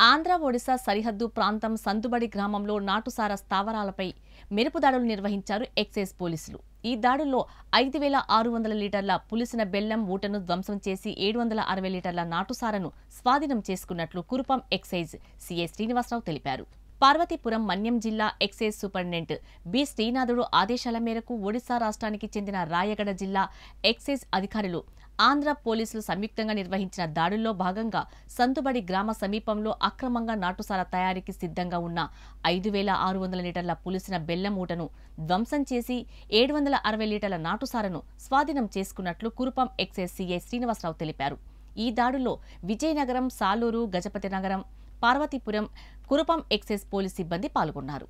ఆంధ్ర-ఒడిశా సరిహద్దు ప్రాంతం సందుబడి గ్రామంలో నాటుసారా స్థావరాలపై మెరుపు దాడులు నిర్వహించారు ఎక్సైజ్ పోలీసులు. ఈ దాడుల్లో 5,600 లీటర్ల పులిసిన బెల్లం ఊటను ధ్వంసం చేసి 760 లీటర్ల నాటుసారాను స్వాధీనం చేసుకున్నట్లు కురుపాం ఎక్సైజ్ సీఐ శ్రీనివాసరావు తెలిపారు. పార్వతీపురం మన్యం జిల్లా ఎక్సైజ్ సూపరింటెండెంట్ బి శ్రీనాథుడు ఆదేశాల మేరకు ఒడిశా రాష్ట్రానికి చెందిన రాయగడ జిల్లా ఎక్సైజ్ అధికారులు, ఆంధ్ర పోలీసులు సంయుక్తంగా నిర్వహించిన దాడుల్లో భాగంగా సందుబడి గ్రామ సమీపంలో అక్రమంగా నాటుసారా తయారీకి సిద్ధంగా ఉన్న 5,600 లీటర్ల పులిసిన బెల్లం ఊటను ధ్వంసం చేసి 760 లీటర్ల నాటుసారాను స్వాధీనం చేసుకున్నట్లు కురుపాం ఎక్సైజ్ సీఐ శ్రీనివాసరావు తెలిపారు. ఈ దాడుల్లో విజయనగరం, సాలూరు, గజపతినగరం, పార్వతీపురం, కురుపాం ఎక్సైజ్ పోలీస్ సిబ్బంది పాల్గొన్నారు.